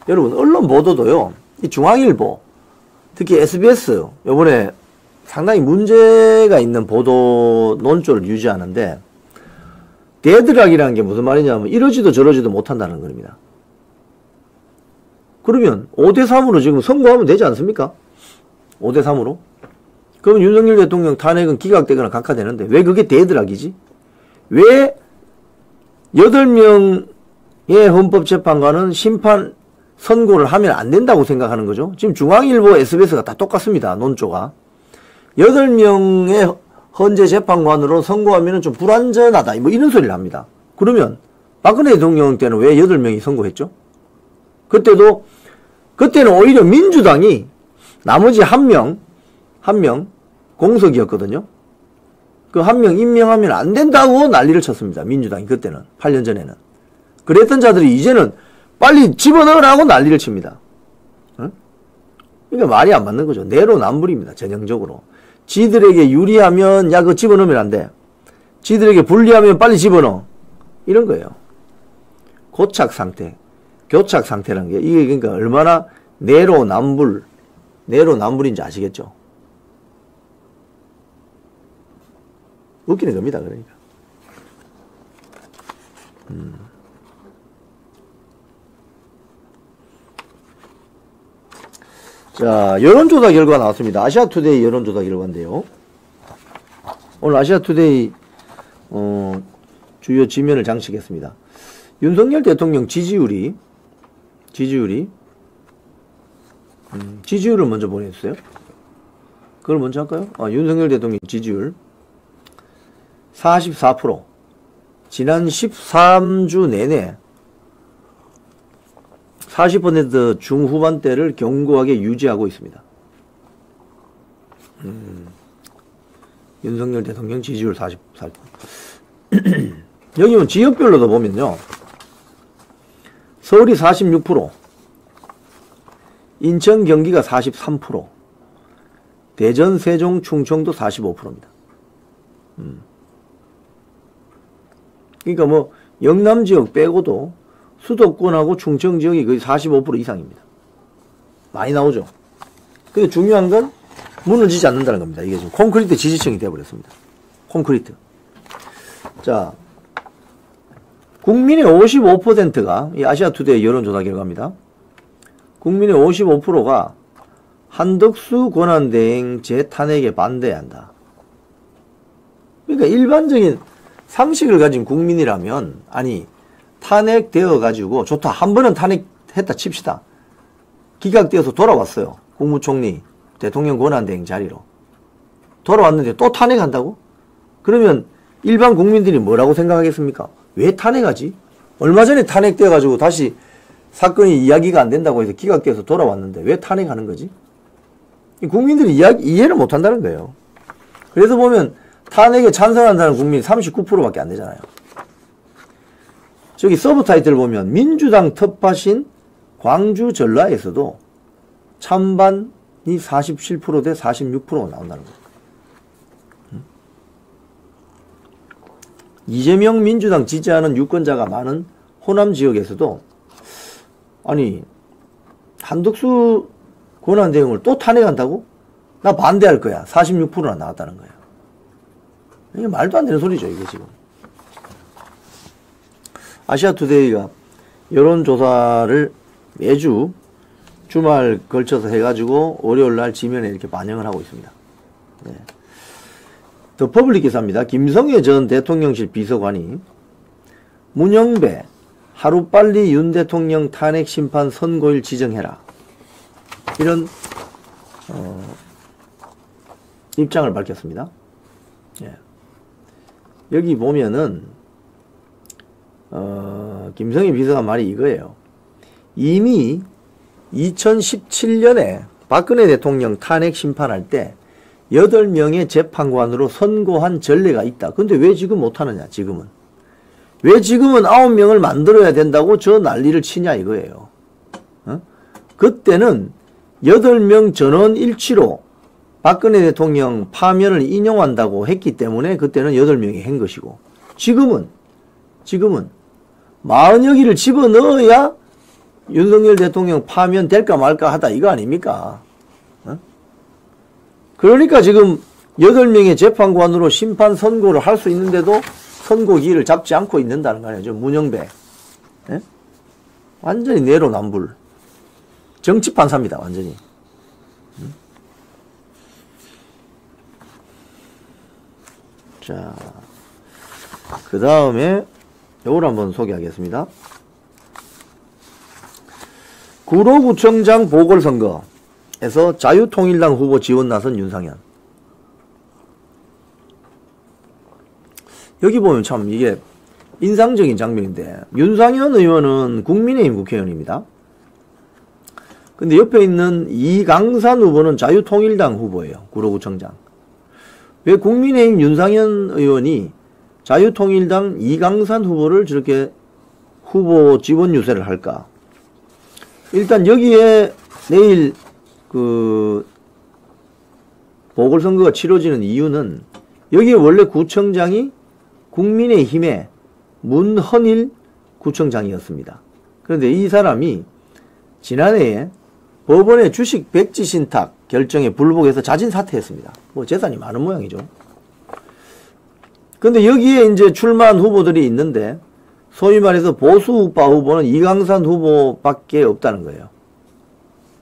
여러분 언론 보도도요. 이 중앙일보 특히 SBS 요번에 상당히 문제가 있는 보도 논조를 유지하는데, 데드락이라는 게 무슨 말이냐면 이러지도 저러지도 못한다는 겁니다. 그러면 5대3으로 지금 선고하면 되지 않습니까? 5대3으로? 그러면 윤석열 대통령 탄핵은 기각되거나 각하되는데 왜 그게 데드락이지? 왜 8명의 헌법재판관은 심판 선고를 하면 안 된다고 생각하는 거죠? 지금 중앙일보, SBS가 다 똑같습니다. 논조가. 8명의 헌재 재판관으로 선고하면 좀 불안전하다. 뭐 이런 소리를 합니다. 그러면 박근혜 대통령 때는 왜 8명이 선고했죠? 그때는 오히려 민주당이 나머지 한 명 공석이었거든요. 그 한 명 임명하면 안 된다고 난리를 쳤습니다. 민주당이 그때는 8년 전에는. 그랬던 자들이 이제는 빨리 집어넣으라고 난리를 칩니다. 응? 그러니까 말이 안 맞는 거죠. 내로남불입니다. 전형적으로. 지들에게 유리하면 야 그거 집어넣으면 안 돼. 지들에게 불리하면 빨리 집어넣어. 이런 거예요. 고착 상태. 교착 상태라는 게 이게 그러니까 얼마나 내로남불인지 아시겠죠? 웃기는 겁니다. 그러니까. 자, 여론조사 결과 나왔습니다. 아시아투데이 여론조사 결과인데요. 오늘 아시아투데이 주요 지면을 장식했습니다. 윤석열 대통령 지지율을 먼저 보내주세요. 그걸 먼저 할까요? 윤석열 대통령 지지율 44%. 지난 13주 내내 40% 중후반대를 견고하게 유지하고 있습니다. 윤석열 대통령 지지율 44%. 여기 보면 지역별로도 보면요. 서울이 46%, 인천, 경기가 43%, 대전, 세종, 충청도 45%입니다. 그러니까 뭐 영남 지역 빼고도 수도권하고 충청 지역이 거의 45% 이상입니다. 많이 나오죠. 근데 중요한 건 무너지지 않는다는 겁니다. 이게 지금 콘크리트 지지층이 되어버렸습니다. 콘크리트. 자, 국민의 55%가, 이 아시아투데이 여론조사 결과입니다. 국민의 55%가 한덕수 권한대행 재탄핵에 반대해야 한다. 그러니까 일반적인 상식을 가진 국민이라면, 아니, 탄핵되어 가지고 좋다. 한 번은 탄핵했다 칩시다. 기각되어서 돌아왔어요. 국무총리, 대통령 권한대행 자리로. 돌아왔는데 또 탄핵한다고? 그러면 일반 국민들이 뭐라고 생각하겠습니까? 왜 탄핵하지? 얼마 전에 탄핵되어 가지고 다시 사건이 이야기가 안 된다고 해서 기각돼서 돌아왔는데 왜 탄핵하는 거지? 국민들이 이해를 못 한다는 거예요. 그래서 보면 탄핵에 찬성한다는 국민이 39%밖에 안 되잖아요. 저기 서브 타이틀 보면 민주당 텃밭인 광주 전라에서도 찬반이 47% 대 46%가 나온다는 거예요. 이재명 민주당 지지하는 유권자가 많은 호남 지역에서도 아니 한덕수 권한대행을 또 탄핵한다고? 나 반대할 거야. 46%나 나왔다는 거예요. 이게 말도 안 되는 소리죠, 이게 지금. 아시아투데이가 여론조사를 매주 주말 걸쳐서 해가지고 월요일날 지면에 이렇게 반영을 하고 있습니다. 네. 더 퍼블릭 기사입니다. 김성애 전 대통령실 비서관이 문영배 하루빨리 윤 대통령 탄핵 심판 선고일 지정해라. 이런 입장을 밝혔습니다. 예. 여기 보면은 김성애 비서관 말이 이거예요. 이미 2017년에 박근혜 대통령 탄핵 심판할 때 8명의 재판관으로 선고한 전례가 있다. 근데 왜 지금 못하느냐, 지금은. 왜 지금은 9명을 만들어야 된다고 저 난리를 치냐, 이거예요. 그때는 8명 전원 일치로 박근혜 대통령 파면을 인용한다고 했기 때문에 그때는 8명이 한 것이고, 지금은 40여기를 집어넣어야 윤석열 대통령 파면 될까 말까 하다 이거 아닙니까? 그러니까 지금 8명의 재판관으로 심판 선고를 할 수 있는데도 선고기를 잡지 않고 있는다는 거 아니에요. 문영배. 예? 완전히 내로남불. 정치판사입니다, 완전히. 자, 그 다음에 요걸 한번 소개하겠습니다. 구로구청장 보궐선거에서 자유통일당 후보 지원 나선 윤상현. 여기 보면 참 이게 인상적인 장면인데, 윤상현 의원은 국민의힘 국회의원입니다. 근데 옆에 있는 이강산 후보는 자유통일당 후보예요. 구로구청장. 왜 국민의힘 윤상현 의원이 자유통일당 이강산 후보를 저렇게 후보 지원 유세를 할까? 일단 여기에 내일 그 보궐선거가 치러지는 이유는 여기에 원래 구청장이 국민의힘의 문헌일 구청장이었습니다. 그런데 이 사람이 지난해에 법원의 주식 백지 신탁 결정에 불복해서 자진 사퇴했습니다. 뭐 재산이 많은 모양이죠. 근데 여기에 이제 출마한 후보들이 있는데 소위 말해서 보수우파 후보는 이강산 후보밖에 없다는 거예요.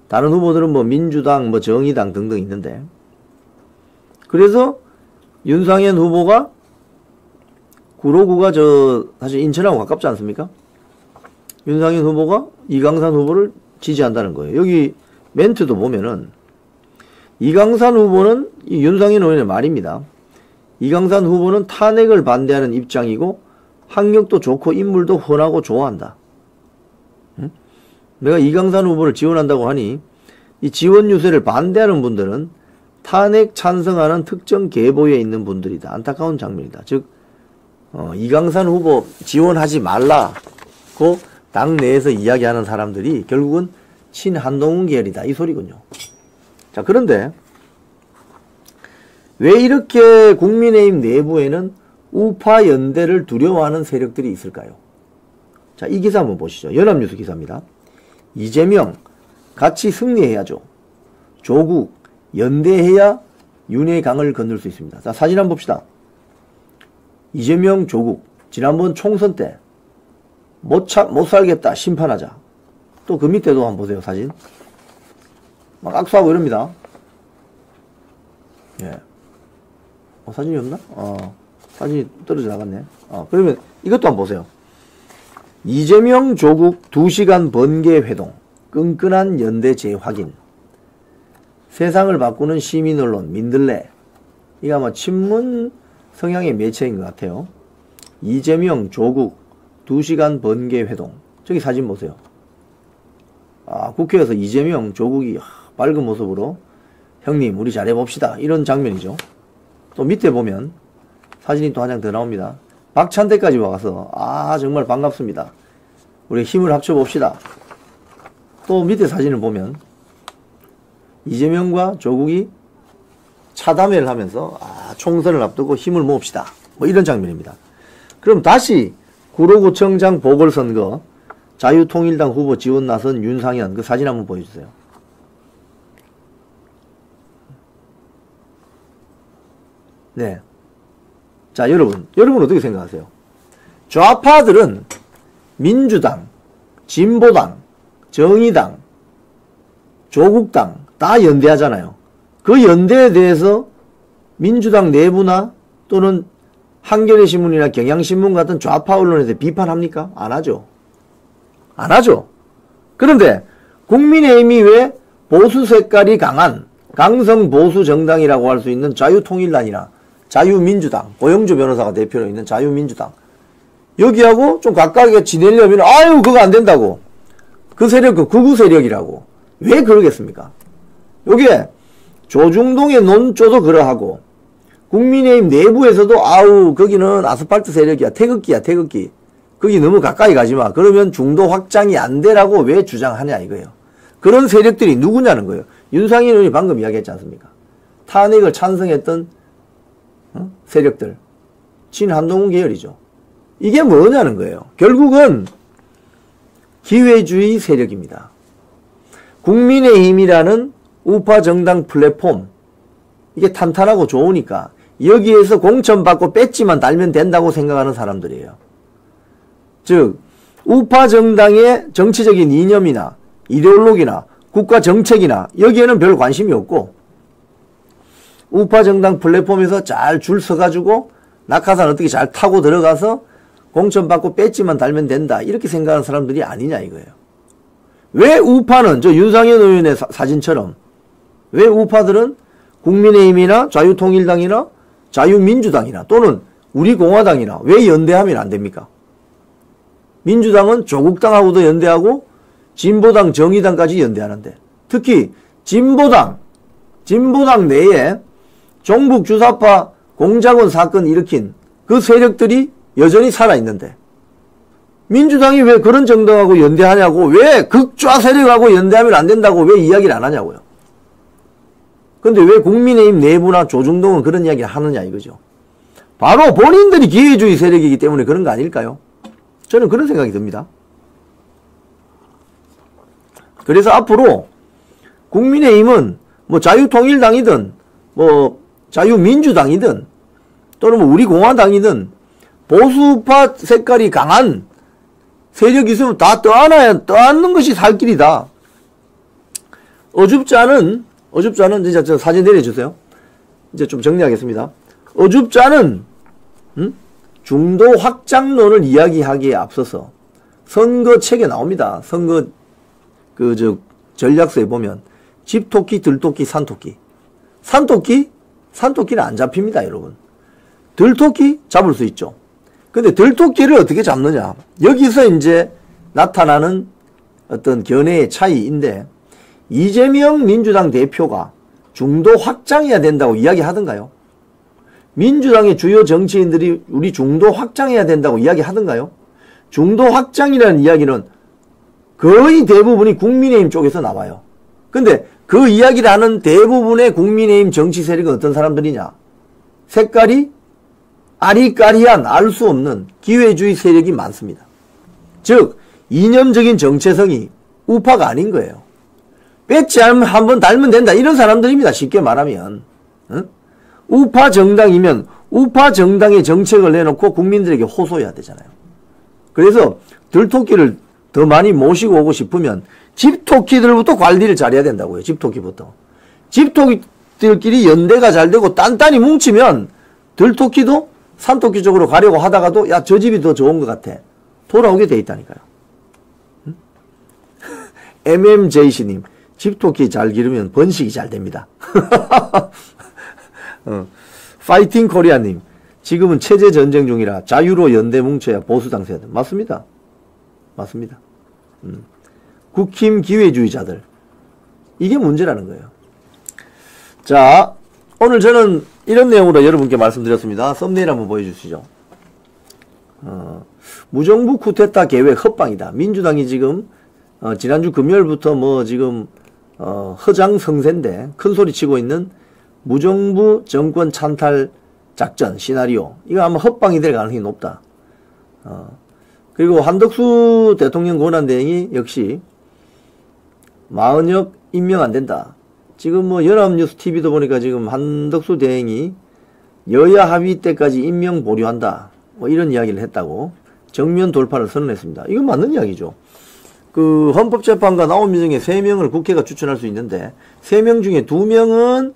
다른 후보들은 뭐 민주당, 뭐 정의당 등등 있는데, 그래서 윤상현 후보가 구로구가 사실 인천하고 가깝지 않습니까? 윤상현 후보가 이강산 후보를 지지한다는 거예요. 여기 멘트도 보면은 이강산 후보는 이 윤상현 의원의 말입니다. 이강산 후보는 탄핵을 반대하는 입장이고 학력도 좋고 인물도 훤하고 좋아한다. 응? 내가 이강산 후보를 지원한다고 하니 이 지원 유세를 반대하는 분들은 탄핵 찬성하는 특정 계보에 있는 분들이다. 안타까운 장면이다. 즉 이강산 후보 지원하지 말라고 당 내에서 이야기하는 사람들이 결국은 친한동훈 계열이다. 이 소리군요. 자, 그런데 왜 이렇게 국민의힘 내부에는 우파 연대를 두려워하는 세력들이 있을까요? 자, 이 기사 한번 보시죠. 연합뉴스 기사입니다. 이재명 같이 승리해야죠. 조국 연대해야 윤회의 강을 건널 수 있습니다. 자, 사진 한번 봅시다. 이재명 조국 지난번 총선 때 못 살겠다 심판하자. 또 그 밑에도 한번 보세요. 사진 막 악수하고 이럽니다. 예. 사진이 없나? 사진이 떨어져 나갔네. 그러면 이것도 한번 보세요. 이재명 조국 2시간 번개 회동 끈끈한 연대 재확인. 세상을 바꾸는 시민 언론 민들레. 이거 아마 친문 성향의 매체인 것 같아요. 이재명 조국 2시간 번개 회동. 저기 사진 보세요. 국회에서 이재명 조국이 밝은 모습으로 형님 우리 잘해봅시다 이런 장면이죠. 또 밑에 보면 사진이 또 한 장 더 나옵니다. 박찬대까지 와서 정말 반갑습니다. 우리 힘을 합쳐봅시다. 또 밑에 사진을 보면 이재명과 조국이 차담회를 하면서 총선을 앞두고 힘을 모읍시다. 뭐 이런 장면입니다. 그럼 다시 구로구청장 보궐선거 자유통일당 후보 지원 나선 윤상현 그 사진 한번 보여주세요. 네. 자, 여러분 어떻게 생각하세요? 좌파들은 민주당, 진보당, 정의당, 조국당 다 연대하잖아요. 그 연대에 대해서 민주당 내부나 또는 한겨레 신문이나 경향신문 같은 좌파 언론에 대해 비판합니까? 안 하죠. 안 하죠. 그런데 국민의힘이 왜 보수 색깔이 강한 강성 보수 정당이라고 할 수 있는 자유통일당이나 자유민주당, 고영주 변호사가 대표로 있는 자유민주당 여기하고 좀 가깝게 지내려면 그거 안 된다고. 그 세력 그 극우 세력이라고. 왜 그러겠습니까? 요게 조중동의 논조도 그러하고 국민의힘 내부에서도 거기는 아스팔트 세력이야. 태극기야 태극기. 거기 너무 가까이 가지마. 그러면 중도 확장이 안 되라고 왜 주장하냐 이거예요. 그런 세력들이 누구냐는 거예요. 윤상현 의원이 방금 이야기했지 않습니까? 탄핵을 찬성했던 세력들. 친한동훈 계열이죠. 이게 뭐냐는 거예요. 결국은 기회주의 세력입니다. 국민의힘이라는 우파 정당 플랫폼 이게 탄탄하고 좋으니까 여기에서 공천받고 배지만 달면 된다고 생각하는 사람들이에요. 즉 우파 정당의 정치적인 이념이나 이데올로기나 국가 정책이나 여기에는 별 관심이 없고 우파 정당 플랫폼에서 잘 줄 서가지고 낙하산 어떻게 잘 타고 들어가서 공천받고 배지만 달면 된다 이렇게 생각하는 사람들이 아니냐 이거예요. 왜 우파는 저 윤상현 의원의 사진처럼 왜 우파들은 국민의힘이나 자유통일당이나 자유민주당이나 또는 우리공화당이나 왜 연대하면 안 됩니까? 민주당은 조국당하고도 연대하고 진보당, 정의당까지 연대하는데 특히 진보당 내에 종북 주사파 공작원 사건 일으킨 그 세력들이 여전히 살아있는데 민주당이 왜 그런 정당하고 연대하냐고 왜 극좌 세력하고 연대하면 안 된다고 왜 이야기를 안 하냐고요. 근데 왜 국민의힘 내부나 조중동은 그런 이야기를 하느냐 이거죠. 바로 본인들이 기회주의 세력이기 때문에 그런 거 아닐까요? 저는 그런 생각이 듭니다. 그래서 앞으로 국민의힘은 뭐 자유통일당이든 뭐 자유민주당이든 또는 뭐 우리공화당이든 보수파 색깔이 강한 세력이 있으면 다 떠안는 것이 살 길이다. 어줍잖은 진짜 저 사진 내려주세요. 이제 좀 정리하겠습니다. 어줍잖은 중도 확장론을 이야기하기에 앞서서 선거책에 나옵니다. 선거 전략서에 보면 집토끼, 들토끼, 산토끼. 산토끼는 안 잡힙니다, 여러분. 들토끼 잡을 수 있죠. 근데 들토끼를 어떻게 잡느냐? 여기서 이제 나타나는 어떤 견해의 차이인데 이재명 민주당 대표가 중도 확장해야 된다고 이야기하던가요? 민주당의 주요 정치인들이 우리 중도 확장해야 된다고 이야기하던가요? 중도 확장이라는 이야기는 거의 대부분이 국민의힘 쪽에서 나와요. 근데 그 이야기를 하는 대부분의 국민의힘 정치 세력은 어떤 사람들이냐? 색깔이 아리까리한 알 수 없는 기회주의 세력이 많습니다. 즉 이념적인 정체성이 우파가 아닌 거예요. 배지 한번 달면 된다 이런 사람들입니다. 쉽게 말하면. 응? 우파 정당이면 우파 정당의 정책을 내놓고 국민들에게 호소해야 되잖아요. 그래서 들토끼를 더 많이 모시고 오고 싶으면 집토끼들부터 관리를 잘해야 된다고요. 집토끼부터. 집토끼들끼리 연대가 잘 되고 단단히 뭉치면 들토끼도 산토끼 쪽으로 가려고 하다가도 야, 저 집이 더 좋은 것 같아. 돌아오게 돼 있다니까요. 응? MMJC님, 집토끼 잘 기르면 번식이 잘 됩니다. 파이팅 코리아님, 지금은 체제 전쟁 중이라 자유로 연대 뭉쳐야 보수 당세야 돼. 맞습니다. 맞습니다. 국힘 기회주의자들. 이게 문제라는 거예요. 자, 오늘 저는 이런 내용으로 여러분께 말씀드렸습니다. 썸네일 한번 보여주시죠. 무정부 쿠데타 계획 헛방이다. 민주당이 지금 지난주 금요일부터 뭐 지금 허장성세인데 큰 소리 치고 있는 무정부 정권 찬탈 작전 시나리오, 이거 아마 헛방이 될 가능성이 높다. 그리고 한덕수 대통령 권한대행이 역시 마은혁 임명 안 된다. 지금 뭐 연합뉴스 TV도 보니까 지금 한덕수 대행이 여야 합의 때까지 임명 보류한다. 뭐 이런 이야기를 했다고 정면 돌파를 선언했습니다. 이건 맞는 이야기죠. 그 헌법재판관 9명 중에 3명을 국회가 추천할 수 있는데 3명 중에 2명은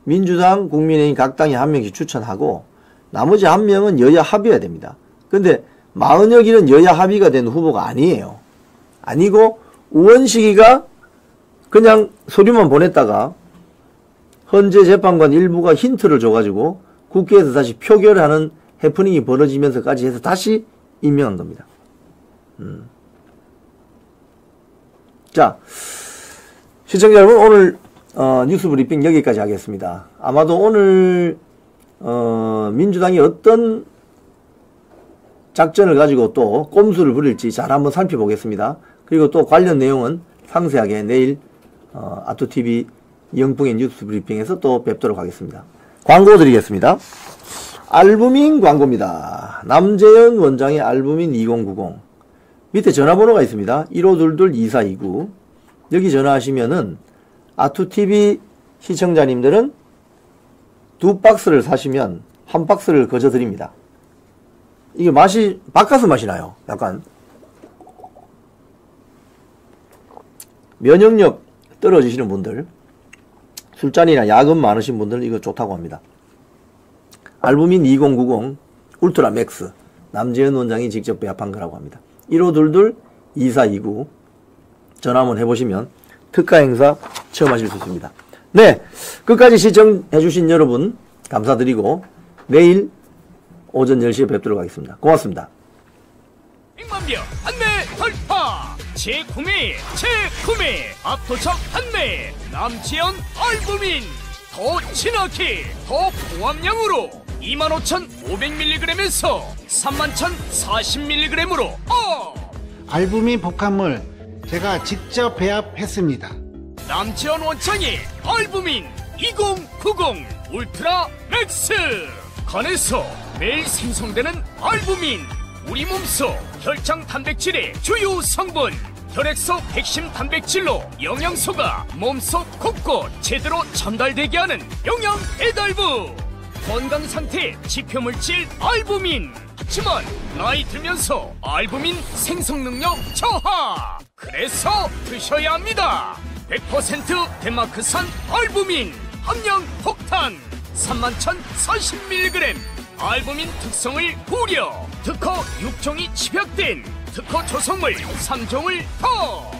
민주당, 국민의힘 각 당이 1명씩 추천하고 나머지 1명은 여야 합의해야 됩니다. 근데 마은혁이는 여야 합의가 된 후보가 아니에요. 아니고 우원식이가 그냥 서류만 보냈다가 헌재 재판관 일부가 힌트를 줘가지고 국회에서 다시 표결하는 해프닝이 벌어지면서까지 해서 다시 임명한 겁니다. 자, 시청자 여러분, 오늘 뉴스 브리핑 여기까지 하겠습니다. 아마도 오늘 민주당이 어떤 작전을 가지고 또 꼼수를 부릴지 잘 한번 살펴보겠습니다. 그리고 또 관련 내용은 상세하게 내일 아토TV 영풍의 뉴스 브리핑에서 또 뵙도록 하겠습니다. 광고 드리겠습니다. 알부민 광고입니다. 남재현 원장의 알부민 2090. 밑에 전화번호가 있습니다. 1522-2429. 여기 전화하시면은 아토TV 시청자님들은 2박스를 사시면 1박스를 거저 드립니다. 이게 맛이 바카스 맛이 나요. 약간 면역력 떨어지시는 분들, 술잔이나 야근 많으신 분들 이거 좋다고 합니다. 알부민 2090 울트라 맥스 남재현 원장이 직접 배합한 거라고 합니다. 1522-2429 전화 한번 해보시면 특가 행사 체험하실 수 있습니다. 네, 끝까지 시청해주신 여러분 감사드리고 내일 오전 10시에 뵙도록 하겠습니다. 고맙습니다. 100만병 판매 돌파! 재구매 압도적 판매 남재현 알부민 더 진하게 더 고함량으로 25,500mg에서 31,040mg으로 알부민 복합물 제가 직접 배합했습니다. 남재현 원장의 알부민 2090 울트라 맥스 간에서 매일 생성되는 알부민, 우리 몸속 혈장 단백질의 주요 성분, 혈액속 핵심 단백질로 영양소가 몸속 곳곳 제대로 전달되게 하는 영양 배달부, 건강 상태 지표물질 알부민. 하지만 나이 들면서 알부민 생성 능력 저하. 그래서 드셔야 합니다. 100% 덴마크산 알부민 함량 폭탄 31,040mg. 알부민 특성을 고려 특허 6종이 집약된 특허 조성물 3종을 더